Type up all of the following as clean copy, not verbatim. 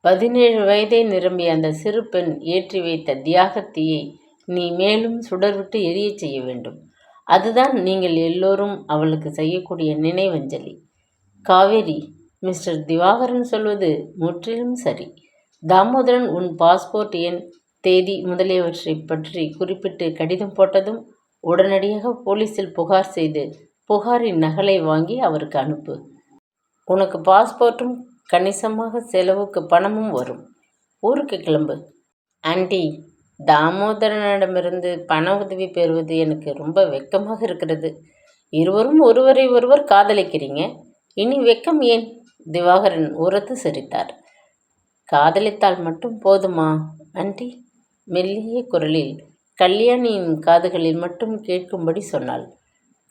17 வயதே நிரம்பிய அந்த சிறு பெண் ஏற்றி வைத்த தியாகத்தீயை நீ மேலும் சுடர்விட்டு எரியச் செய்ய வேண்டும். அதுதான் நீங்கள் எல்லோரும் அவளுக்கு செய்யக்கூடிய நினைவஞ்சலி. காவேரி, மிஸ்டர் திவாகரன் சொல்வது முற்றிலும் சரி. தாமோதரன் உன் பாஸ்போர்ட் எண், தேதி முதலியவற்றை பற்றி குறிப்பிட்டு கடிதம் போட்டதும் உடனடியாக போலீஸில் புகார் செய்து புகாரின் நகலை வாங்கி அவருக்கு அனுப்பு. உனக்கு பாஸ்போர்ட்டும் கணிசமாக செலவுக்கு பணமும் வரும். ஊருக்கு கிளம்பு. ஆண்டி, தாமோதரனிடமிருந்து பண உதவி பெறுவது எனக்கு ரொம்ப வெட்கமாக இருக்கிறது. இருவரும் ஒருவரை ஒருவர் காதலிக்கிறீங்க, இனி வெட்கம் ஏன்? திவாகரன் உரத்து சிரித்தார். காதலித்தால் மட்டும் போதுமா ஆண்டி? மெல்லிய குரலில் கல்யாணியின் காதுகளில் மட்டும் கேட்கும்படி சொன்னாள்.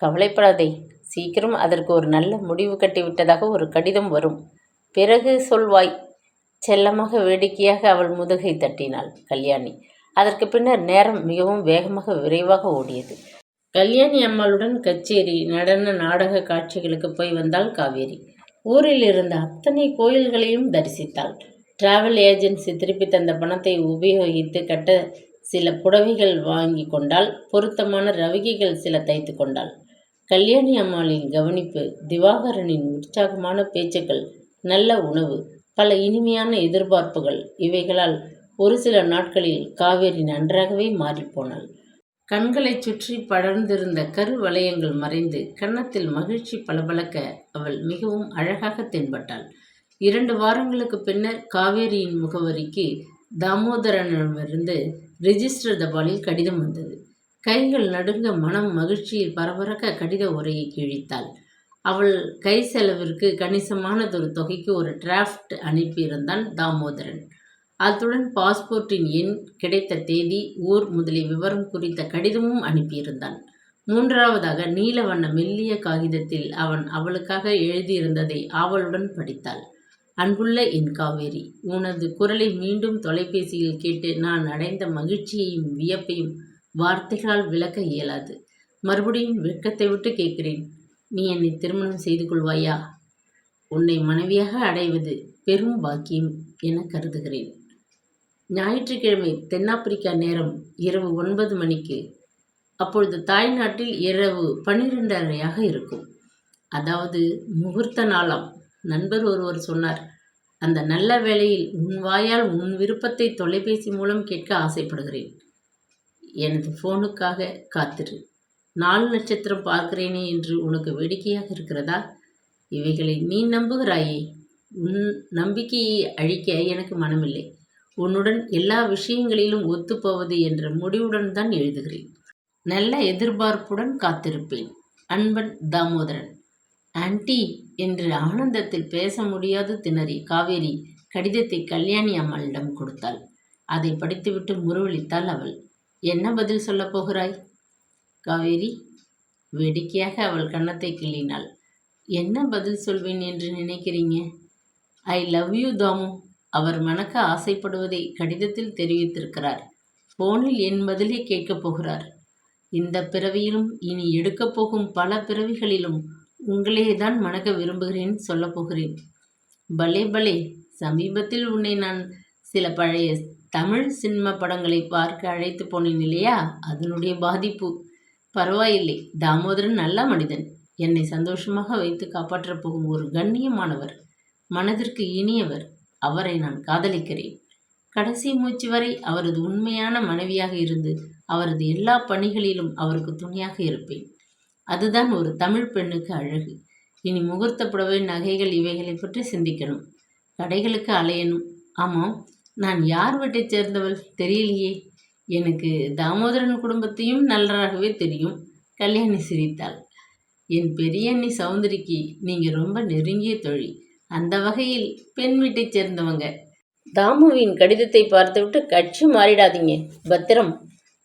கவலைப்படாதே, சீக்கிரம் அதற்கு ஒரு நல்ல முடிவு கட்டிவிட்டதாக ஒரு கடிதம் வரும். பிறகு சொல்வாய். செல்லமாக வேடிக்கையாக அவள் முதுகை தட்டினாள் கல்யாணி. அதற்கு பின்னர் நேரம் மிகவும் வேகமாக விரைவாக ஓடியது. கல்யாணி அம்மாளுடன் கச்சேரி, நடன, நாடக காட்சிகளுக்கு போய் வந்தாள் காவேரி. ஊரில் இருந்த அத்தனை கோயில்களையும் தரிசித்தாள். டிராவல் ஏஜென்சி திருப்பி தந்த பணத்தை உபயோகித்து கட்ட சில புடவைகள் வாங்கி கொண்டாள். பொருத்தமான ரவிகைகள் சில தைத்து கொண்டாள். கல்யாணி அம்மாளின் கவனிப்பு, திவாகரனின் உற்சாகமான பேச்சுக்கள், நல்ல உணவு, பல இனிமையான எதிர்பார்ப்புகள், இவைகளால் ஒரு சில நாட்களில் காவேரி நன்றாகவே மாறிப்போனாள். கண்களைச் சுற்றி படர்ந்திருந்த கருவளையங்கள் மறைந்து கன்னத்தில் மகிழ்ச்சி பளபளக்க அவள் மிகவும் அழகாக தென்பட்டாள். 2 வாரங்களுக்கு பின்னர் காவேரியின் முகவரிக்கு தாமோதரனிடமிருந்து ரிஜிஸ்டர் தபாலில் கடிதம் வந்தது. கைகள் நடுங்க மனம் மகிழ்ச்சியில் பரபரக்க கடித உரையை கிழித்தாள். அவள் கை செலவிற்கு கணிசமானதொரு தொகைக்கு ஒரு டிராஃப்ட் அனுப்பியிருந்தான் தாமோதரன். அத்துடன் பாஸ்போர்ட்டின் எண், கிடைத்த தேதி, ஊர் முதலிய விவரம் குறித்த கடிதமும் அனுப்பியிருந்தான். 3வதாக நீல வண்ண மெல்லிய காகிதத்தில் அவன் அவளுக்காக எழுதியிருந்ததை ஆவலுடன் படித்தாள். அன்புள்ள என் காவேரி, உனது குரலை மீண்டும் தொலைபேசியில் கேட்டு நான் அடைந்த மகிழ்ச்சியையும் வியப்பையும் வார்த்தைகளால் விளக்க இயலாது. மறுபடியும் வெட்கத்தை விட்டு கேட்கிறேன். நீ என்னை திருமணம் செய்து கொள்வாயா? உன்னை மனைவியாக அடைவது பெரும் பாக்கியம் என கருதுகிறேன். ஞாயிற்றுக்கிழமை தென்னாப்பிரிக்கா நேரம் இரவு 9 மணிக்கு. அப்பொழுது தாய்நாட்டில் இரவு 12:30 இருக்கும். அதாவது முகூர்த்த நாளாம். நண்பர் ஒருவர் சொன்னார். அந்த நல்ல வேளையில் உன் வாயால் உன் விருப்பத்தை தொலைபேசி மூலம் கேட்க ஆசைப்படுகிறேன். எனது ஃபோனுக்காக காத்திரு. 4 நட்சத்திரம் பார்க்கிறேனே என்று உனக்கு வேடிக்கையாக இருக்கிறதா? இவைகளை நீ நம்புகிறாயே. உன் நம்பிக்கையை அழிக்க எனக்கு மனமில்லை. உன்னுடன் எல்லா விஷயங்களிலும் ஒத்துப்போவது என்ற முடிவுடன் தான் எழுதுகிறேன். நல்ல எதிர்பார்ப்புடன் காத்திருப்பேன். அன்பன், தாமோதரன். ஆண்டி என்று ஆனந்தத்தில் பேச முடியாது திணறி காவேரி கடிதத்தை கல்யாணி அம்மாளிடம் கொடுத்தாள். அதை படித்துவிட்டு முறுவலித்தாள் அவள். என்ன பதில் சொல்லப் போகிறாய் காவேரி? வேடிக்கையாக அவள் கன்னத்தை கிள்ளினாள். என்ன பதில் சொல்வேன் என்று நினைக்கிறீங்க? I love you Thamu. அவர் மணக்க ஆசைப்படுவதை கடிதத்தில் தெரிவித்திருக்கிறார். ஃபோனில் என் பதிலை கேட்கப் போகிறார். இந்த பிறவியிலும் இனி எடுக்கப் போகும் பல பிறவிகளிலும் உங்களே தான் மணக்க விரும்புகிறேன் சொல்லப் போகிறேன். பலே பலே. சமீபத்தில் உன்னை நான் சில பழைய தமிழ் சினிமா படங்களை பார்க்க அழைத்து போனேன் இல்லையா? அதனுடைய பாதிப்பு. பரவாயில்லை, தாமோதரன் நல்ல மனிதன். என்னை சந்தோஷமாக வைத்து காப்பாற்றப் போகும் ஒரு கண்ணியமானவர், மனதிற்கு இனியவர். அவரை நான் காதலிக்கிறேன். கடைசி மூச்சு வரை அவரது உண்மையான மனைவியாக இருந்து அவரது எல்லா பணிகளிலும் அவருக்கு துணையாக இருப்பேன். அதுதான் ஒரு தமிழ் பெண்ணுக்கு அழகு. இனி முகூர்த்த புடவை, நகைகள் இவைகளை பற்றி சிந்திக்கணும். கடைகளுக்கு அலையணும். ஆமாம், நான் யார் வீட்டைச் சேர்ந்தவள் தெரியலையே. எனக்கு தாமோதரன் குடும்பத்தையும் நன்றாகவே தெரியும். கல்யாணி சிரித்தாள். என் பெரியண்ணி சௌந்தரிக்கு நீங்கள் ரொம்ப நெருங்கிய தோழி. அந்த வகையில் பெண் வீட்டைச் சேர்ந்தவங்க. தாமுவின் கடிதத்தை பார்த்துவிட்டு கட்சி மாறிடாதீங்க, பத்திரம்.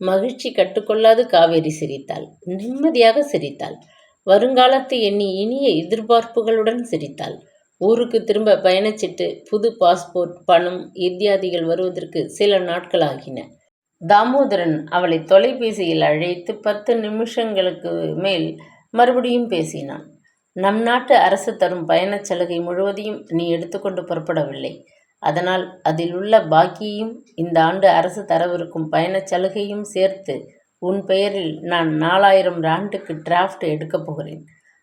மகிழ்ச்சி கட்டுக்கொள்ளாது காவேரி சிரித்தாள். நிம்மதியாக சிரித்தாள். வருங்காலத்தை எண்ணி இனிய எதிர்பார்ப்புகளுடன் சிரித்தாள். ஊருக்கு திரும்ப பயணச்சீட்டு, புது பாஸ்போர்ட், பணம் இத்தியாதிகள் வருவதற்கு சில நாட்கள் ஆகின. தாமோதரன் அவளை தொலைபேசியில் அழைத்து 10 நிமிஷங்களுக்கு மேல் மறுபடியும் பேசினான். நம் நாட்டு அரசு தரும் பயணச் சலுகை முழுவதையும் நீ எடுத்துக்கொண்டு புறப்படவில்லை. அதனால் அதில் உள்ள பாக்கியையும் இந்த ஆண்டு அரசு தரவிருக்கும் பயணச் சலுகையும் சேர்த்து உன் பெயரில் நான் 4000 ராண்டுக்கு டிராஃப்ட் எடுக்கப் போகிறேன்.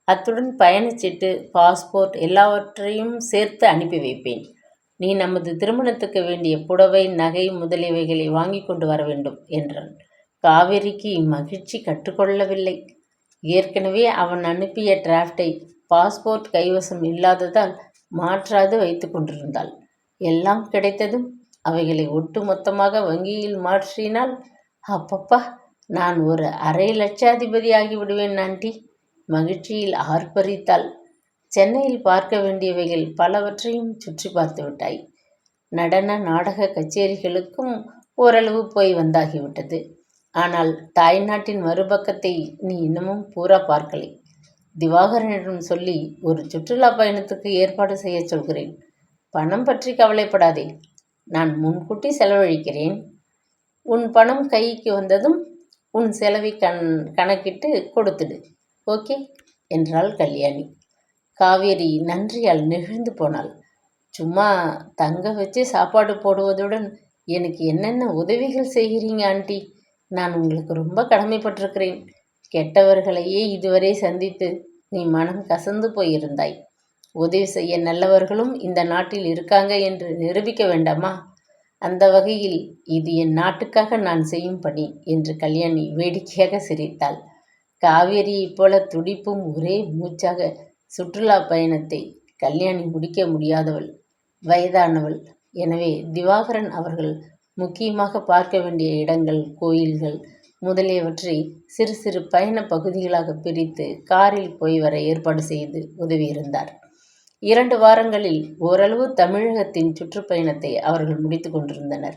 அத்துடன் பயணச்சீட்டு, பாஸ்போர்ட் எல்லாவற்றையும் சேர்த்து அனுப்பி வைப்பேன். நீ நமது திருமணத்துக்கு வேண்டிய புடவை, நகை முதலியவைகளை வாங்கி கொண்டு வர வேண்டும் என்றான். காவேரிக்கு மகிழ்ச்சி கட்டுக்கொள்ளவில்லை. ஏற்கனவே அவன் அனுப்பிய டிராஃப்டை பாஸ்போர்ட் கைவசம் இல்லாததால் மாற்றாது வைத்து கொண்டிருந்தாள். எல்லாம் கிடைத்ததும் அவைகளை ஒட்டு மொத்தமாக வங்கியில் மாற்றினால் அப்பப்பா, நான் ஒரு அரை லட்சாதிபதி ஆகிவிடுவேன் ஆண்டி. மகிழ்ச்சியில் ஆர்ப்பரித்தாள். சென்னையில் பார்க்க வேண்டியவைகள் பலவற்றையும் சுற்றி பார்த்து விட்டாய். நடன நாடக கச்சேரிகளுக்கும் ஓரளவு போய் வந்தாகிவிட்டது. ஆனால் தாய்நாட்டின் மறுபக்கத்தை நீ இன்னமும் பூரா பார்க்கலை. திவாகரனிடம் சொல்லி ஒரு சுற்றுலா பயணத்துக்கு ஏற்பாடு செய்ய சொல்கிறேன். பணம் பற்றி கவலைப்படாதே, நான் முன்கூட்டி செலவழிக்கிறேன். உன் பணம் கைக்கு வந்ததும் உன் செலவை கணக்கிட்டு கொடுத்துடு. ஓகே என்றாள் கல்யாணி. காவேரி நன்றியால் நெகிழ்ந்து போனாள். சும்மா தங்க வச்சு சாப்பாடு போடுவதுடன் எனக்கு என்னென்ன உதவிகள் செய்கிறீங்க ஆண்டி. நான் உங்களுக்கு ரொம்ப கடமைப்பட்டிருக்கிறேன். கெட்டவர்களையே இதுவரை சந்தித்து நீ மனம் கசந்து போயிருந்தாய். உதவி செய்ய நல்லவர்களும் இந்த நாட்டில் இருக்காங்க என்று நிரூபிக்க வேண்டாமா? அந்த வகையில் இது என் நாட்டுக்காக நான் செய்யும் பணி என்று கல்யாணி வேடிக்கையாக சிரித்தாள். காவேரியைப் போல துடிப்பும் ஒரே மூச்சாக சுற்றுலா பயணத்தை கல்யாணி முடிக்க முடியாதவள், வயதானவள். எனவே திவாகரன் அவர்கள் முக்கியமாக பார்க்க வேண்டிய இடங்கள், கோயில்கள் முதலியவற்றை சிறு சிறு பயண பகுதிகளாக பிரித்து காரில் போய் வர ஏற்பாடு செய்து உதவியிருந்தார். 2 வாரங்களில் ஓரளவு தமிழகத்தின் சுற்றுப்பயணத்தை அவர்கள் முடித்து கொண்டிருந்தனர்.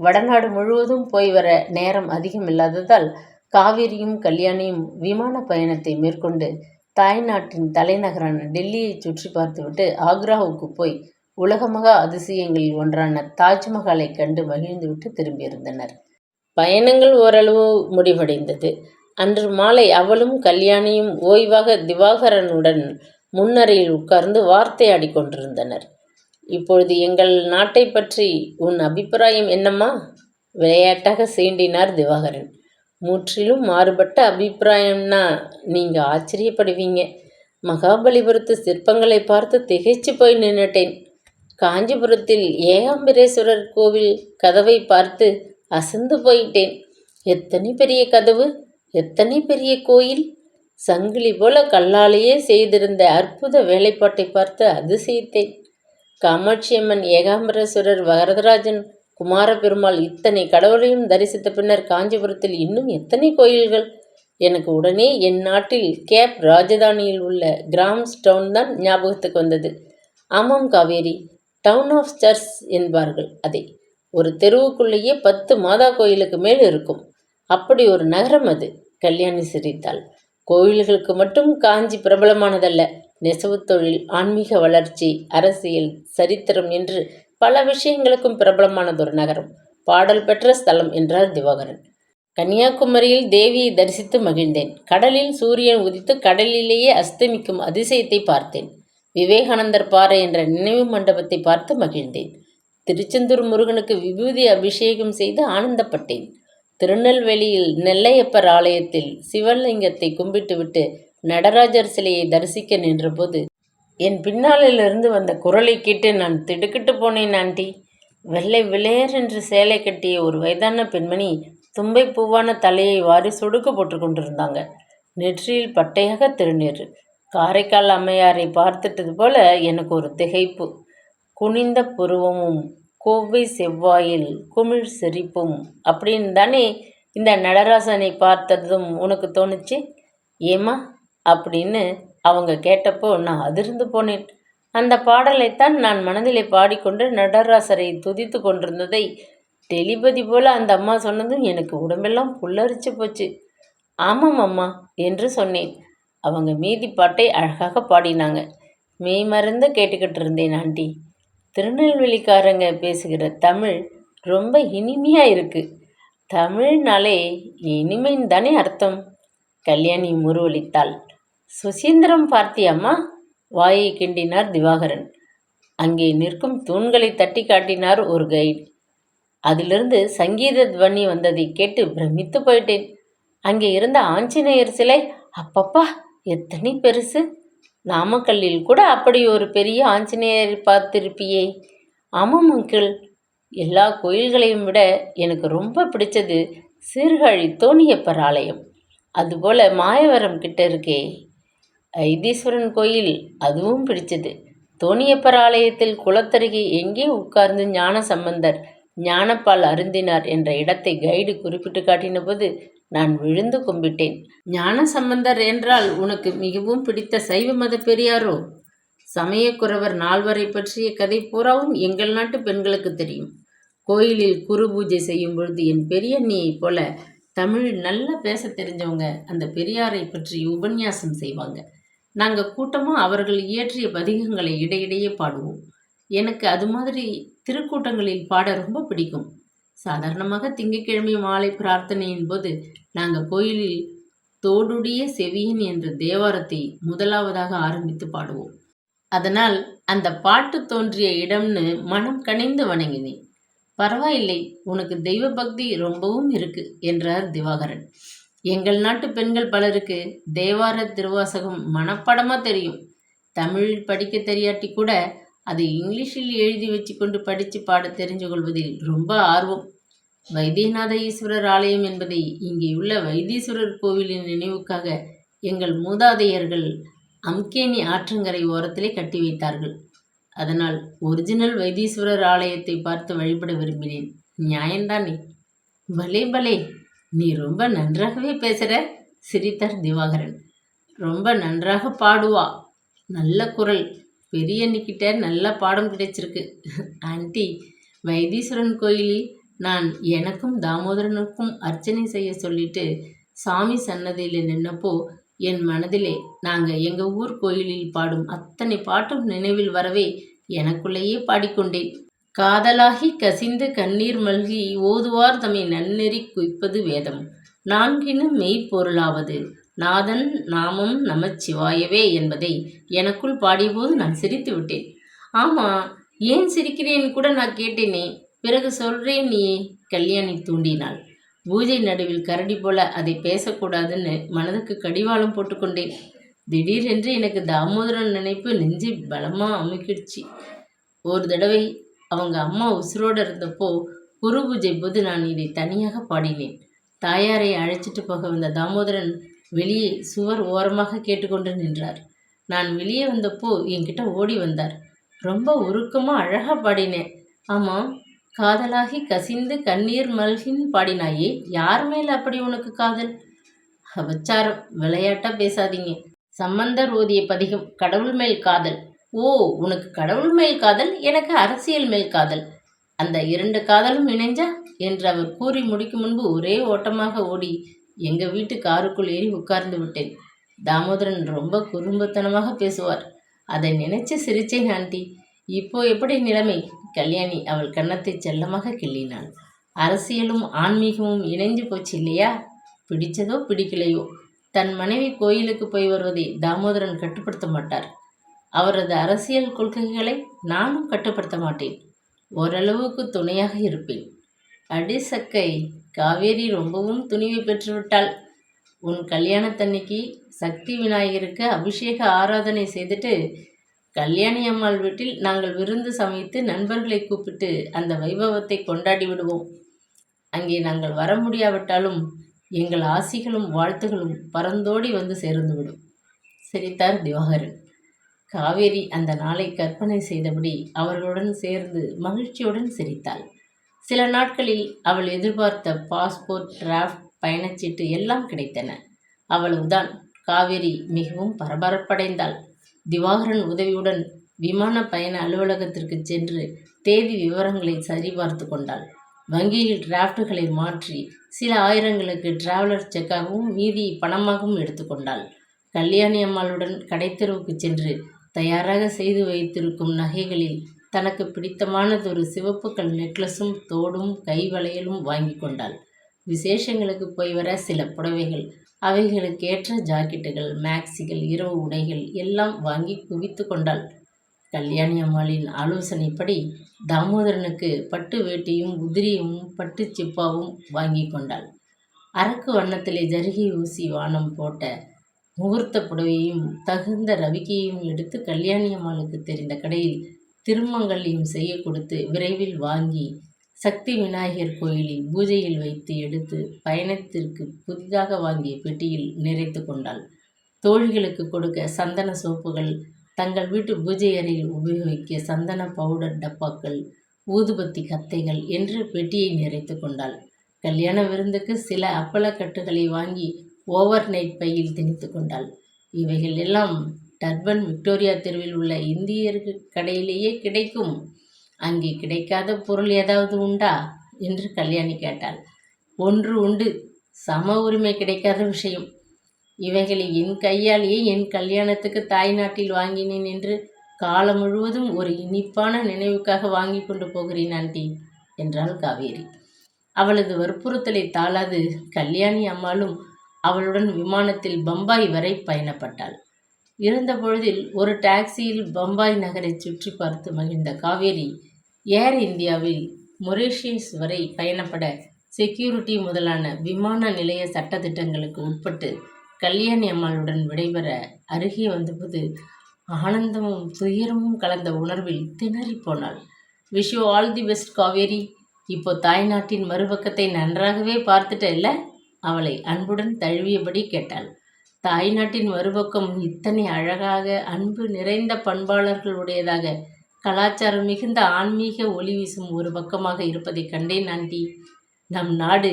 வடநாடு முழுவதும் போய் வர நேரம் அதிகமில்லாததால் காவேரியும் கல்யாணியும் விமான பயணத்தை மேற்கொண்டு தாய்நாட்டின் தலைநகரான டெல்லியை சுற்றி பார்த்துவிட்டு ஆக்ராவுக்கு போய் உலகமகா அதிசயங்களில் ஒன்றான தாஜ்மஹாலை கண்டு மகிழ்ந்துவிட்டு திரும்பியிருந்தனர். பயணங்கள் ஓரளவு முடிவடைந்தது. அன்று மாலை அவளும் கல்யாணியும் ஓய்வாக திவாகரனுடன் முன்னறையில் உட்கார்ந்து வார்த்தையாடி கொண்டிருந்தனர். இப்பொழுது எங்கள் நாட்டை பற்றி உன் அபிப்பிராயம் என்னம்மா? விளையாட்டாக சீண்டினார் திவாகரன். முற்றிலும் மாறுபட்ட அபிப்பிராயம்னா நீங்கள் ஆச்சரியப்படுவீங்க. மகாபலிபுரத்து சிற்பங்களை பார்த்து திகைச்சு போய் நின்னுட்டேன். காஞ்சிபுரத்தில் ஏகாம்பரேஸ்வரர் கோவில் கதவை பார்த்து அசந்து போயிட்டேன். எத்தனை பெரிய கதவு, எத்தனை பெரிய கோயில்! சங்கிலி போல கல்லாலேயே செய்திருந்த அற்புத வேலைப்பாட்டை பார்த்து அதிசயித்தேன். காமாட்சியம்மன், ஏகாம்பரேஸ்வரர், வரதராஜன், குமாரபெருமாள் இத்தனை கடவுளையும் தரிசித்த பின்னர் காஞ்சிபுரத்தில் இன்னும் எத்தனை கோயில்கள்! எனக்கு உடனே என் நாட்டில் கேப் ராஜதானியில் உள்ள கிராம்ஸ் டவுன் தான் ஞாபகத்துக்கு வந்தது. ஆமாம் காவேரி, டவுன் ஆஃப் சர்ச் என்பார்கள் அதை. ஒரு தெருவுக்குள்ளேயே 10 மாதா கோயிலுக்கு மேல் இருக்கும். அப்படி ஒரு நகரம் அது. கல்யாணி சிரித்தாள். கோயில்களுக்கு மட்டும் காஞ்சி பிரபலமானதல்ல. நெசவுத் தொழில், ஆன்மீக வளர்ச்சி, அரசியல், சரித்திரம் என்று பல விஷயங்களுக்கும் பிரபலமானதொரு நகரம். பாடல் பெற்ற ஸ்தலம் என்றார் திவாகரன். கன்னியாகுமரியில் தேவியை தரிசித்து மகிழ்ந்தேன். கடலில் சூரியன் உதித்து கடலிலேயே அஸ்தமிக்கும் அதிசயத்தை பார்த்தேன். விவேகானந்தர் பாறை என்ற நினைவு மண்டபத்தை பார்த்து மகிழ்ந்தேன். திருச்செந்தூர் முருகனுக்கு விபூதி அபிஷேகம் செய்து ஆனந்தப்பட்டேன். திருநெல்வேலியில் நெல்லையப்பர் ஆலயத்தில் சிவலிங்கத்தை கும்பிட்டுவிட்டு நடராஜர் சிலையை தரிசிக்க நின்றபோது என் பின்னாலிலிருந்து வந்த குரலை கேட்டு நான் திடுக்கிட்டு போனேன் ஆண்டி. வெள்ளை விளையர் என்று சேலை கட்டிய ஒரு வயதான பெண்மணி தும்பை பூவான தலையை வாரி சொடுக்கு போட்டு கொண்டிருந்தாங்க. நெற்றியில் பட்டையாக திருநீர். காரைக்கால் அம்மையாரை பார்த்துட்டது போல எனக்கு ஒரு திகைப்பு. குனிந்த புருவமும் கோவை செவ்வாயில் குமிழ் சிரிப்பும் அப்படின்னு தானே இந்த நடராசனை பார்த்ததும் உனக்கு தோணுச்சு? ஏமா அப்படின்னு அவங்க கேட்டப்போ நான் அதிர்ந்து போனேன். அந்த பாடலைத்தான் நான் மனதிலே பாடிக்கொண்டு நடராசரை துதித்து கொண்டிருந்ததை டெலிபதி போல அந்த அம்மா சொன்னதும் எனக்கு உடம்பெல்லாம் புல்லரிச்சு போச்சு. ஆமாம் அம்மா என்று சொன்னேன். அவங்க மீதி பாட்டை அழகாக பாடினாங்க. மெய் மறந்து கேட்டுக்கிட்டு இருந்தேன் ஆண்டி. திருநெல்வேலிக்காரங்க பேசுகிற தமிழ் ரொம்ப இனிமையாக இருக்குது. தமிழ்னாலே இனிமைன்னு தானே அர்த்தம். கல்யாணி முருவளித்தாள். சுசீந்திரம் பார்த்தியாம்மா? வாயை கிண்டினார் திவாகரன். அங்கே நிற்கும் தூண்களை தட்டி காட்டினார் ஒரு கைடு. அதிலிருந்து சங்கீத துவனி வந்ததை கேட்டு பிரமித்து போயிட்டேன். அங்கே இருந்த ஆஞ்சநேயர் சிலை அப்பப்பா எத்தனை பெருசு! நாமக்கல்லில் கூட அப்படி ஒரு பெரிய ஆஞ்சநேயரை பார்த்திருப்பியே? ஆமாம் அங்கிள். எல்லா கோயில்களையும் விட எனக்கு ரொம்ப பிடிச்சது சீர்காழி தோணியப்பர் ஆலயம். அதுபோல் மாயவரம் கிட்ட இருக்கே ஐதீஸ்வரன் கோயில், அதுவும் பிடிச்சது. தோணியப்பர் ஆலயத்தில் குளத்தருகே எங்கே உட்கார்ந்து ஞான சம்பந்தர் ஞானப்பால் அருந்தினார் என்ற இடத்தை கைடு குறிப்பிட்டு காட்டின போது நான் விழுந்து கும்பிட்டேன். ஞான சம்பந்தர் என்றால் உனக்கு மிகவும் பிடித்த சைவ மத பெரியாரோ? சமயக்குறவர் நால்வரை பற்றிய கதை பூராவும் எங்கள் நாட்டு பெண்களுக்கு தெரியும். கோயிலில் குரு பூஜை செய்யும் பொழுது என் பெரியண்ணியைப் போல தமிழில் நல்லா பேச தெரிஞ்சவங்க அந்த பெரியாரை பற்றி உபன்யாசம் செய்வாங்க. நாங்கள் கூட்டமாக அவர்கள் இயற்றிய பதிகங்களை இடையிடையே பாடுவோம். எனக்கு அது மாதிரி திருக்கூட்டங்களில் பாட ரொம்ப பிடிக்கும். சாதாரணமாக திங்கட்கிழமை மாலை பிரார்த்தனையின் போது நாங்கள் கோயிலில் தோடுடைய செவியன் என்ற தேவாரத்தை முதலாவதாக ஆரம்பித்து பாடுவோம். அதனால் அந்த பாட்டு தோன்றிய இடம்னு மனம் கனிந்து வணங்கினேன். பரவாயில்லை, உனக்கு தெய்வ பக்தி ரொம்பவும் இருக்கு என்றார் திவாகரன். எங்கள் நாட்டு பெண்கள் பலருக்கு தேவார திருவாசகம் மனப்படமாக தெரியும். தமிழில் படிக்க தெரியாட்டி கூட அதை இங்கிலீஷில் எழுதி வச்சு கொண்டு படித்து பாட தெரிஞ்சு கொள்வதில் ரொம்ப ஆர்வம். வைத்தியநாத ஈஸ்வரர் ஆலயம் என்பதை இங்கேயுள்ள வைத்தீஸ்வரர் கோவிலின் நினைவுக்காக எங்கள் மூதாதையர்கள் அம்கேனி ஆற்றங்கரை ஓரத்திலே கட்டி வைத்தார்கள். அதனால் ஒரிஜினல் வைத்தீஸ்வரர் ஆலயத்தை பார்த்து வழிபட விரும்பினேன். நியாயம்தானே? பலே பலே, நீ ரொம்ப நன்றாகவே பேசுகிற, சிரித்தார் திவாகரன். ரொம்ப நன்றாக பாடுவா, நல்ல குரல், பெரியண்ணிக்கிட்ட நல்ல பாடம் கிடைச்சிருக்கு. ஆண்டி, வைத்தீஸ்வரன் கோயிலில் நான் எனக்கும் தாமோதரனுக்கும் அர்ச்சனை செய்ய சொல்லிட்டு சாமி சன்னதியில் நின்னப்போ என் மனதிலே நாங்கள் எங்கள் ஊர் கோயிலில் பாடும் அத்தனை பாட்டும் நினைவில் வரவே எனக்குள்ளேயே பாடிக்கொண்டேன். காதலாகி கசிந்து கண்ணீர் மல்கி ஓதுவார் தம்மை நன்னெறி குய்ப்பது வேதம், நான்கினும் மெய்ப்பொருளாவது நாதன் நாமம் நமச்சிவாயவே என்பதை எனக்குள் பாடியபோது நான் சிரித்து விட்டேன். ஆமாம், ஏன் சிரிக்கிறேன்னு கூட நான் கேட்டேனே, பிறகு சொல்கிறேன் நீயே, கல்யாணி தூண்டினாள். பூஜை நடுவில் கரடி போல அதை பேசக்கூடாதுன்னு மனதுக்கு கடிவாளம் போட்டுக்கொண்டேன். திடீரென்று எனக்கு தாமோதரன் நினைப்பு நெஞ்சு பலமாக அமுக்கிடுச்சு. ஒரு தடவை அவங்க அம்மா உசுரோடு இருந்தப்போ குரு பூஜை போது நான் இதை தனியாக பாடினேன். தாயாரை அழைச்சிட்டு போக வந்த தாமோதரன் வெளியே சுவர் ஓரமாக கேட்டுக்கொண்டு நின்றார். நான் வெளியே வந்தப்போ என்கிட்ட ஓடி வந்தார். ரொம்ப உருக்கமாக அழகாக பாடினேன். ஆமாம், காதலாகி கசிந்து கண்ணீர் மல்கின்னு பாடினாயே, யார் மேல் அப்படி உனக்கு காதல்? அபச்சாரம், விளையாட்டாக பேசாதீங்க. சம்பந்தர் ஓதிய பதிகம் கடவுள் மேல் காதல். ஓ, உனக்கு கடவுள் மேல் காதல், எனக்கு அரசியல் மேல் காதல். அந்த இரண்டு காதலும் இணைஞ்சா என்று அவர் கூறி முடிக்கும் முன்பு ஒரே ஓட்டமாக ஓடி எங்கள் வீட்டு காருக்குள் ஏறி உட்கார்ந்து விட்டேன். தாமோதரன் ரொம்ப குறும்புத்தனமாக பேசுவார். அதை நினைச்சு சிரிச்சேன் ஆண்டி. இப்போ எப்படி நிலைமை? கல்யாணி அவள் கன்னத்தை செல்லமாக கிள்ளினாள். அரசியலும் ஆன்மீகமும் இணைஞ்சு போச்சு இல்லையா? பிடிச்சதோ பிடிக்கலையோ, தன் மனைவி கோயிலுக்கு போய் வருவதை தாமோதரன் கட்டுப்படுத்த மாட்டார். அவரது அரசியல் கொள்கைகளை நானும் கட்டுப்படுத்த மாட்டேன். ஓரளவுக்கு துணையாக இருப்பேன். அடிசக்கை, காவேரி ரொம்பவும் துணிவை பெற்றுவிட்டாள். உன் கல்யாணத்தன்னைக்கு சக்தி விநாயகருக்கு அபிஷேக ஆராதனை செய்துட்டு கல்யாணி அம்மாள் வீட்டில் நாங்கள் விருந்து சமைத்து நண்பர்களை கூப்பிட்டு அந்த வைபவத்தை கொண்டாடி விடுவோம். அங்கே நாங்கள் வர முடியாவிட்டாலும் எங்கள் ஆசிகளும் வாழ்த்துகளும் பறந்தோடி வந்து சேர்ந்துவிடும், சிரித்தார் திவாகரன். காவேரி அந்த நாளை கற்பனை செய்தபடி அவர்களுடன் சேர்ந்து மகிழ்ச்சியுடன் சிரித்தாள். சில நாட்களில் அவள் எதிர்பார்த்த பாஸ்போர்ட், டிராஃப்ட், பயணச்சீட்டு எல்லாம் கிடைத்தன. அவ்வளவுதான். காவேரி மிகவும் பரபரப்படைந்தாள். திவாகரன் உதவியுடன் விமான பயண அலுவலகத்திற்கு சென்று தேதி விவரங்களை சரிபார்த்து கொண்டாள். வங்கியில் டிராஃப்டுகளை மாற்றி சில ஆயிரங்களுக்கு டிராவலர் செக்காகவும் மீதி பணமாகவும் எடுத்துக்கொண்டாள். கல்யாணி அம்மாளுடன் கடைத்தெருவுக்கு சென்று தயாராக செய்து வைத்திருக்கும் நகைகளில் தனக்கு பிடித்தமானதொரு சிவப்பு கல் நெக்லஸும் தோடும் கை வளையலும் வாங்கி கொண்டாள். விசேஷங்களுக்கு போய் வர சில புடவைகள், அவைகளுக்கேற்ற ஜாக்கெட்டுகள், மேக்சிகள், இரவு உடைகள் எல்லாம் வாங்கி குவித்து கொண்டாள். கல்யாணி அம்மாளின் ஆலோசனைப்படி தாமோதரனுக்கு பட்டு வேட்டியும் உதிரியும் பட்டு சிப்பாவும் வாங்கி கொண்டாள். அரக்கு வண்ணத்திலே ஜரிகை ஊசி வானம் போட்ட முகூர்த்த புடவையும் தகுந்த ரவிக்கையும் எடுத்து கல்யாணி அம்மாளுக்கு தெரிந்த கடையில் திருமங்கல்யம் செய்ய கொடுத்து விரைவில் வாங்கி சக்தி விநாயகர் கோயிலில் பூஜையில் வைத்து எடுத்து பயணத்திற்கு புதிதாக வாங்கிய பெட்டியில் நிறைத்து கொண்டாள். தோழிகளுக்கு கொடுக்க சந்தன சோப்புகள், தங்கள் வீட்டு பூஜை அறையில் உபயோகிக்க சந்தன பவுடர் டப்பாக்கள், ஊதுபத்தி கத்தைகள் என்று பெட்டியை நிறைத்து கொண்டாள். கல்யாண விருந்துக்கு சில அப்பளக்கட்டுகளை வாங்கி ஓவர் நைட் பையில் திணித்து கொண்டாள். இவைகள் எல்லாம் டர்பன் விக்டோரியா தெருவில் உள்ள இந்தியர் கடையிலேயே கிடைக்கும். அங்கே கிடைக்காத பொருள் ஏதாவது உண்டா என்று கல்யாணி கேட்டாள். ஒன்று உண்டு, சம உரிமை கிடைக்காத விஷயம். இவைகளை என் கையாலேயே என் கல்யாணத்துக்கு தாய் நாட்டில் வாங்கினேன் என்று காலம் முழுவதும் ஒரு இனிப்பான நினைவுக்காக வாங்கி கொண்டு போகிறேன் ஆண்டி என்றாள் காவேரி. அவளது வற்புறுத்தலை தாளாது கல்யாணி அம்மாளும் அவளுடன் விமானத்தில் பம்பாய் வரை பயணப்பட்டாள். இருந்த பொழுதில் ஒரு டாக்ஸியில் பம்பாய் நகரை சுற்றி பார்த்து மகிழ்ந்த காவேரி ஏர் இந்தியாவில் மொரீஷியஸ் வரை பயணப்பட செக்யூரிட்டி முதலான விமான நிலைய சட்டத்திட்டங்களுக்கு உட்பட்டு கல்யாணி அம்மாளுடன் விடைபெற அருகே வந்தபோது ஆனந்தமும் துயரமும் கலந்த உணர்வில் திணறி போனாள். Wish you all the best Kaveri. இப்போ தாய்நாட்டின் மறுபக்கத்தை நன்றாகவே பார்த்துட்ட இல்லை? அவளை அன்புடன் தழுவியபடி கேட்டாள். தாய்நாட்டின் மறுபக்கம் இத்தனை அழகாக அன்பு நிறைந்த பண்பாளர்களுடையதாக கலாச்சாரம் மிகுந்த ஆன்மீக ஒளி வீசும் ஒரு பக்கமாக இருப்பதை கண்டேன் ஆண்டி. நம் நாடு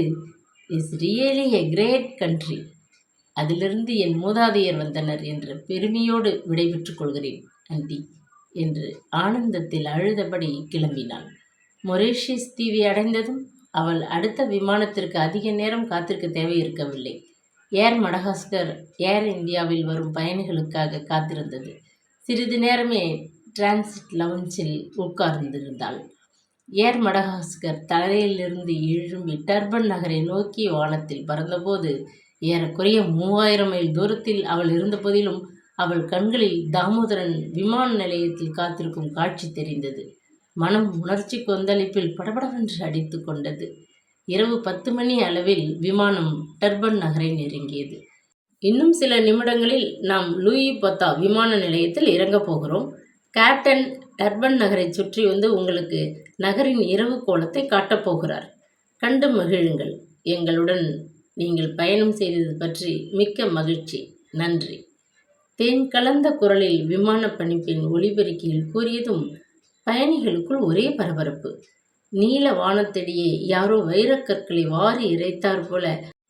is really a great country. அதிலிருந்து என் மூதாதையர் வந்தனர் என்ற பெருமையோடு விடைபெற்றுக் கொள்கிறேன் ஆண்டி என்று ஆனந்தத்தில் அழுதபடி கிளம்பினாள். மொரீஷியஸ் தீவை அடைந்ததும் அவள் அடுத்த விமானத்திற்கு அதிக நேரம் காத்திருக்க தேவை இருக்கவில்லை. ஏர் மடகாஸ்கர் ஏர் இந்தியாவில் வரும் பயணிகளுக்காக காத்திருந்தது. சிறிது நேரமே டிரான்சிட் லவுஞ்சில் உட்கார்ந்திருந்தாள். ஏர் மடகாஸ்கர் தலையிலிருந்து எழும்பி டர்பன் நகரை நோக்கி வானத்தில் பறந்தபோது ஏறக்குறைய 3000 மைல் தூரத்தில் அவள் இருந்த போதிலும் அவள் கண்களில் தாமோதரன் விமான நிலையத்தில் காத்திருக்கும் காட்சி தெரிந்தது. மனம் உணர்ச்சி கொந்தளிப்பில் படபடவென்று அடித்து கொண்டது. இரவு 10 மணி அளவில் விமானம் டர்பன் நகரை நெருங்கியது. இன்னும் சில நிமிடங்களில் நாம் லூயி பொத்தா விமான நிலையத்தில் இறங்கப் போகிறோம். கேப்டன் டர்பன் நகரை சுற்றி வந்து உங்களுக்கு நகரின் இரவு கோலத்தை காட்டப்போகிறார். கண்டு மகிழுங்கள். எங்களுடன் நீங்கள் பயணம் செய்தது பற்றி மிக்க மகிழ்ச்சி. நன்றி. தேன் கலந்த குரலில் விமான பணிப்பெண் ஒலிபெருக்கியில் கூறியதும் பயணிகளுக்குள் ஒரே பரபரப்பு. நீல வானத்தடியே யாரோ வைரக்கற்களை வாரி இறைத்தார் போல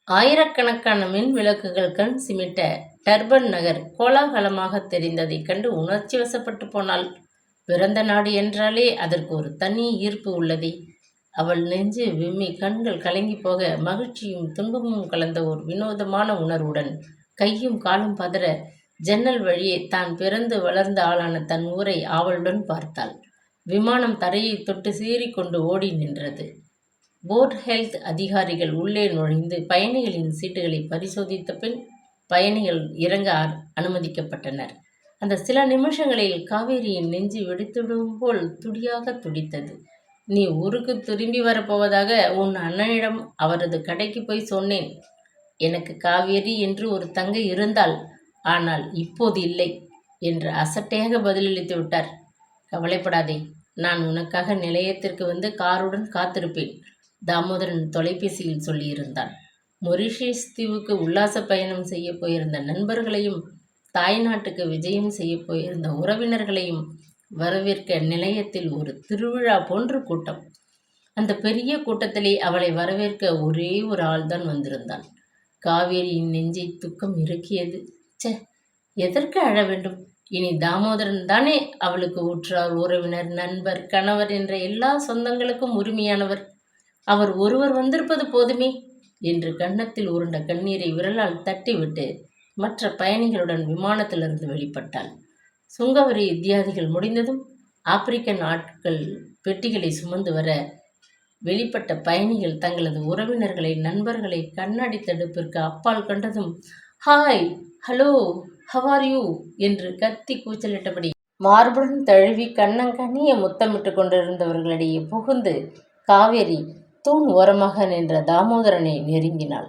ஆயிரக்கணக்கான மின் விளக்குகள் கண் சிமிட்ட டர்பன் நகர் கோலாகலமாக தெரிந்ததைக் கண்டு உணர்ச்சி வசப்பட்டு போனாள். பிறந்த நாடு என்றாலே அதற்கு ஒரு தனி ஈர்ப்பு உள்ளதே. அவள் நெஞ்சு விம்மி கண்கள் கலங்கி போக மகிழ்ச்சியும் துன்பமும் கலந்த ஒரு வினோதமான உணர்வுடன் கையும் காலும் பதற ஜன்னல் வழியே தான் பிறந்து வளர்ந்த ஆளான தன் ஊரை ஆவலுடன் பார்த்தாள். விமானம் தரையை தொட்டு சீறிக்கொண்டு ஓடி நின்றது. போர்ட் ஹெல்த் அதிகாரிகள் உள்ளே நுழைந்து பயணிகளின் சீட்டுகளை பரிசோதித்த பின் பயணிகள் இறங்க அனுமதிக்கப்பட்டனர். அந்த சில நிமிஷங்களில் காவேரியின் நெஞ்சு வெடித்துவிடும் போல் துடியாக துடித்தது. நீ ஊருக்கு திரும்பி வரப்போவதாக உன் அண்ணனிடம் அவரது கடைக்கு போய் சொன்னேன். எனக்கு காவேரி என்று ஒரு தங்கை இருந்தாள், ஆனால் இப்போது இல்லை என்று அசட்டையாக பதிலளித்து விட்டார். கவலைப்படாதே, நான் உனக்காக நிலையத்திற்கு வந்து காருடன் காத்திருப்பேன், தாமோதரன் தொலைபேசியில் சொல்லியிருந்தான். மொரீஷியஸ் தீவுக்கு உல்லாச பயணம் செய்ய போயிருந்த நண்பர்களையும் தாய்நாட்டுக்கு விஜயம் செய்ய போயிருந்த உறவினர்களையும் வரவேற்க நிலையத்தில் ஒரு திருவிழா போன்ற கூட்டம். அந்த பெரிய கூட்டத்திலே அவளை வரவேற்க ஒரே ஒரு ஆள்தான் வந்திருந்தான். காவேரியின் நெஞ்சை துக்கம் இறுக்கியது. சே, எதற்கு அழ வேண்டும்? இனி தாமோதரன் தானே அவளுக்கு உற்றார், உறவினர், நண்பர், கணவர் என்ற எல்லா சொந்தங்களுக்கும் உரிமையானவர். அவர் ஒருவர் வந்திருப்பது போதுமே என்று கன்னத்தில் உருண்ட கண்ணீரை விரலால் தட்டிவிட்டு மற்ற பயணிகளுடன் விமானத்திலிருந்து வெளிப்பட்டாள். சுங்கவரி இத்தியாதிகள் முடிந்ததும் ஆப்பிரிக்கன் ஆட்கள் பெட்டிகளை சுமந்து வர வெளிப்பட்ட பயணிகள் தங்களது உறவினர்களை, நண்பர்களை கண்ணாடி தடுப்பிற்கு அப்பால் கண்டதும் hi, hello, how are you என்று கத்தி கூச்சலிட்டபடி மார்புடன் தழுவி கண்ணங்கனிய முத்தமிட்டு கொண்டிருந்தவர்களிடையே புகுந்து காவேரி தூண் ஓரமாக நின்ற தாமோதரனை நெருங்கினாள்.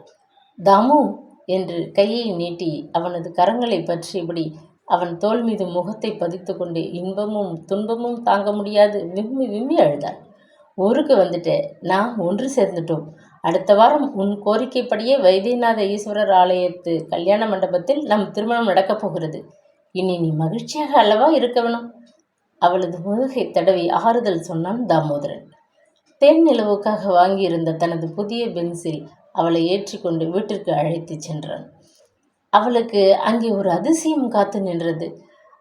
தாமு என்று கையை நீட்டி அவனது கரங்களை பற்றியபடி அவன் தோள் மீது முகத்தை பதித்து கொண்டு இன்பமும் துன்பமும் தாங்க முடியாது விம்மி விம்மி அழுதாள். ஊருக்கு வந்துட்டு நாம் ஒன்று சேர்ந்துட்டோம். அடுத்த வாரம் உன் கோரிக்கைப்படியே வைத்தியநாத ஈஸ்வரர் ஆலயத்து கல்யாண மண்டபத்தில் நம் திருமணம் நடக்கப் போகிறது. இனி நீ மகிழ்ச்சியாக அல்லவா இருக்க வேணும். அவளது முதுகை தடவி ஆறுதல் சொன்னான் தாமோதரன். தேன் நிலவுக்காக வாங்கியிருந்த தனது புதிய பென்சில் அவளை ஏற்றிக்கொண்டு வீட்டிற்கு அழைத்து சென்றான். அவளுக்கு அங்கே ஒரு அதிசயம் காத்து நின்றது.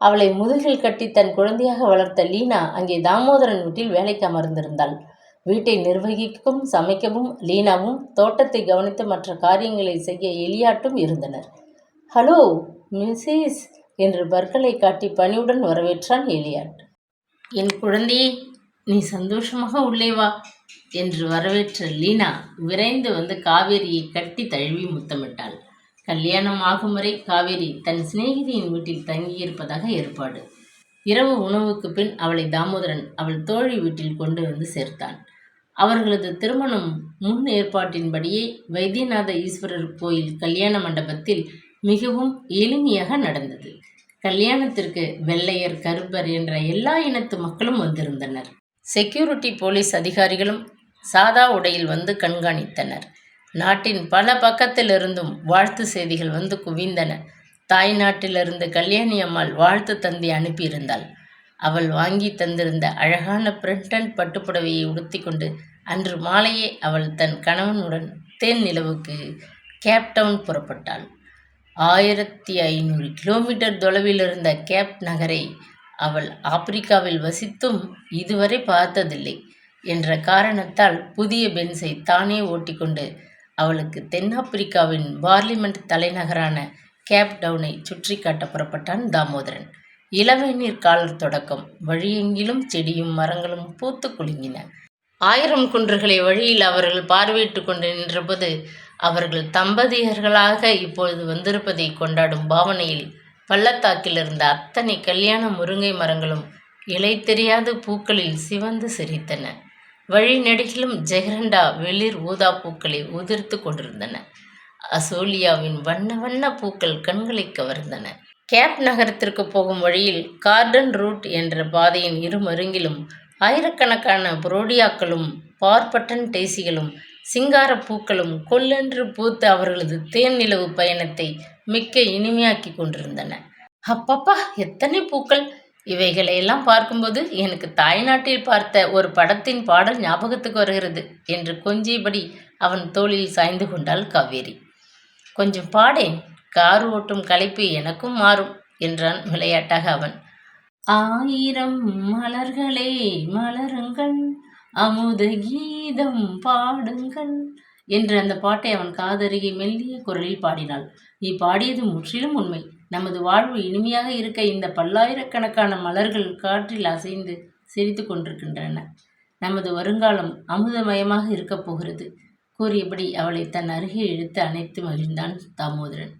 அவளை முதுகில் கட்டி தன் குழந்தையாக வளர்த்த லீனா அங்கே தாமோதரன் வீட்டில் வேலைக்கு அமர்ந்திருந்தாள். வீட்டை நிர்வகிக்கவும் சமைக்கவும் லீனாவும், தோட்டத்தை கவனித்து மற்ற காரியங்களை செய்ய எலியாட்டும் இருந்தனர். ஹலோ மிஸ்ஸஸ் என்று பற்களை காட்டி பணிவுடன் வரவேற்றான் எலியாட். என் குழந்தையே, நீ சந்தோஷமாக உள்ளே வா என்று வரவேற்ற லீனா விரைந்து வந்து காவேரியை கட்டி தழுவி முத்தமிட்டாள். கல்யாணம் ஆகும் வரை காவேரி தன் சிநேகிதியின் வீட்டில் தங்கியிருப்பதாக ஏற்பாடு. இரவு உணவுக்கு பின் அவளை தாமோதரன் அவள் தோழி வீட்டில் கொண்டு வந்து சேர்த்தான். அவர்களது திருமணம் முன் ஏற்பாட்டின்படியே வைத்தியநாத ஈஸ்வரர் கோயில் கல்யாண மண்டபத்தில் மிகவும் எளிமையாக நடந்தது. கல்யாணத்திற்கு வெள்ளையர், கருப்பர் என்ற எல்லா இனத்து மக்களும் வந்திருந்தனர். செக்யூரிட்டி போலீஸ் அதிகாரிகளும் சாதா உடையில் வந்து கண்காணித்தனர். நாட்டின் பல பக்கத்திலிருந்தும் வாழ்த்து செய்திகள் வந்து குவிந்தன. தாய் நாட்டிலிருந்து கல்யாணி அம்மாள் வாழ்த்து தந்தி அனுப்பியிருந்தாள். அவள் வாங்கி தந்திருந்த அழகான பிரிண்டன் பட்டுப்புடவையை உடுத்தி கொண்டு அன்று மாலையே அவள் தன் கணவனுடன் தேன் நிலவுக்கு கேப்டவுன் புறப்பட்டாள். 1500 கிலோமீட்டர் தொலைவில் இருந்த கேப் நகரை அவள் ஆப்பிரிக்காவில் வசித்தும் இதுவரை பார்த்ததில்லை என்ற காரணத்தால் புதிய பென்ஸை தானே ஓட்டிக்கொண்டு அவளுக்கு தென்னாப்பிரிக்காவின் பார்லிமெண்ட் தலைநகரான கேப் டவுனை சுற்றி காட்ட புறப்பட்டான் தாமோதரன். இளவேநீர் காலர் தொடக்கம் வழியெங்கிலும் செடியும் மரங்களும் பூத்து குலுங்கின. 1000 குன்றுகளை வழியில் அவர்கள் பார்வையிட்டு கொண்டு நின்றபோது அவர்கள் தம்பதியர்களாக இப்பொழுது வந்திருப்பதை கொண்டாடும் பாவனையில் பள்ளத்தாக்கில் இருந்த அத்தனை கல்யாண முருங்கை மரங்களும் இலை தெரியாத பூக்களில் சிவந்து சிரித்தன. வழி நெடுகிலும் ஜெகரண்டா வெளிர் ஊதா பூக்களை உதிர்த்து கொண்டிருந்தன. அசோலியாவின் வண்ண வண்ண பூக்கள் கண்களை கவர்ந்தன. கேப் நகரத்திற்கு போகும் வழியில் கார்டன் ரூட் என்ற பாதையின் இருமருங்கிலும் ஆயிரக்கணக்கான புரோடியாக்களும் பார்பட்டன் டெய்சிகளும் சிங்கார பூக்களும் கொல்லென்று பூத்து அவர்களது தேன் நிலவு பயணத்தை மிக்க இனிமையாக்கி கொண்டிருந்தன. அப்பப்பா, எத்தனை பூக்கள்! இவைகளையெல்லாம் பார்க்கும்போது எனக்கு தாய்நாட்டில் பார்த்த ஒரு படத்தின் பாடல் ஞாபகத்துக்கு வருகிறது என்று கொஞ்சியபடி அவன் தோளில் சாய்ந்து கொண்டாள் காவேரி. கொஞ்சம் பாடேன், கார் ஓட்டும் களைப்பு எனக்கும் மாறும் என்றான் விளையாட்டாக அவன். 1000 மலர்களே மலருங்கள், அமுத கீதம் பாடுங்கள் என்று அந்த பாட்டை அவன் காதருகே மெல்லிய குரலில் பாடினாள். நீ பாடியது முற்றிலும் உண்மை. நமது வாழ்வு இனிமையாக இருக்க இந்த பல்லாயிரக்கணக்கான மலர்கள் காற்றில் அசைந்து சிரித்து கொண்டிருக்கின்றன. நமது வருங்காலம் அமுதமயமாக இருக்கப் போகிறது கூறியபடி அவளை தன் அருகே இழுத்து அணைத்து மகிழ்ந்தான் தாமோதரன்.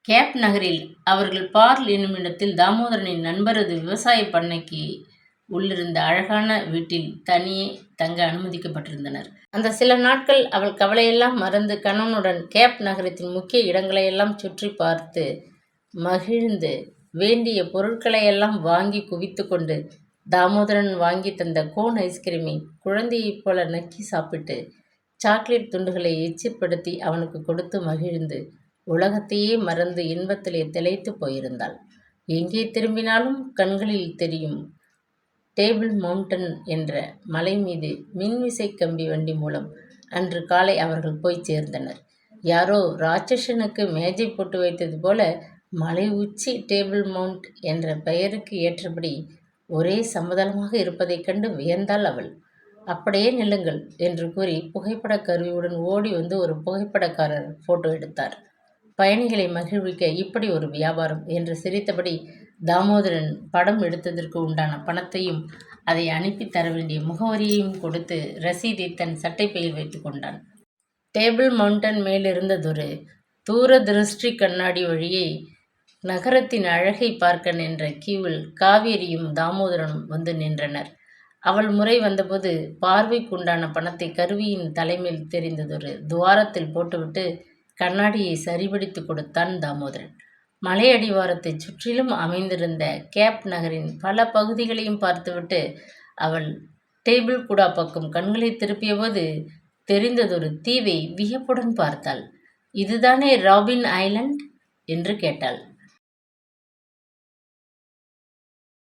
கேப் நகரில் அவர்கள் பார்ல் என்னும் இடத்தில் தாமோதரனின் நண்பரது விவசாய பண்ணைக்கு உள்ளிருந்த அழகான வீட்டில் தனியே தங்க அனுமதிக்கப்பட்டிருந்தனர். அந்த சில நாட்கள் அவள் கவலையெல்லாம் மறந்து கணவனுடன் கேப் நகரத்தின் முக்கிய இடங்களையெல்லாம் சுற்றி பார்த்து மகிழ்ந்து வேண்டிய பொருட்களையெல்லாம் வாங்கி குவித்து கொண்டு தாமோதரன் வாங்கி தந்த கோன் ஐஸ்கிரீமை குழந்தையைப் போல நக்கி சாப்பிட்டு சாக்லேட் துண்டுகளை எச்சிற்படுத்தி அவனுக்கு கொடுத்து மகிழ்ந்து உலகத்தையே மறந்து இன்பத்திலே திளைத்து போயிருந்தாள். எங்கே திரும்பினாலும் கண்களில் தெரியும் டேபிள் மவுண்டன் என்ற மலை மீது மின்விசை கம்பி வண்டி மூலம் அன்று காலை அவர்கள் போய் சேர்ந்தனர். யாரோ ராட்சசனுக்கு மேஜை போட்டு வைத்தது போல மலை உச்சி டேபிள் மவுண்ட் என்ற பெயருக்கு ஏற்றபடி ஒரே சமதளமாக இருப்பதைக் கண்டு வியந்தாள் அவள். அப்படியே நில்லுங்கள் என்று கூறி புகைப்பட கருவியுடன் ஓடி வந்து ஒரு புகைப்படக்காரர் போட்டோ எடுத்தார். பயணிகளை மகிழ்விக்க இப்படி ஒரு வியாபாரம் என்று சிரித்தபடி தாமோதரன் படம் எடுத்ததற்கு உண்டான பணத்தையும் அதை அனுப்பி தர வேண்டிய முகவரியையும் கொடுத்து ரசீதை தன் சட்டைப்பையில் வைத்து கொண்டான். டேபிள் மவுண்டன் மேலிருந்ததொரு தூர திருஷ்டி கண்ணாடி வழியே நகரத்தின் அழகை பார்க்க நின்ற கியூவில் காவேரியும் தாமோதரனும் வந்து நின்றனர். அவள் முறை வந்தபோது பார்வைக்குண்டான பணத்தை கருவியின் தலைமேல் தெரிந்ததொரு துவாரத்தில் போட்டுவிட்டு கண்ணாடியை சரிபடித்து கொடுத்தான் தாமோதரன். மலையடிவாரத்தைச் சுற்றிலும் அமைந்திருந்த கேப் நகரின் பல பகுதிகளையும் பார்த்துவிட்டு அவள் டேபிள் குடா பக்கம் கண்களை திருப்பியபோது தெரிந்ததொரு தீவை வியப்புடன் பார்த்தாள். இதுதானே ராபின் ஐலண்ட் என்று கேட்டாள்.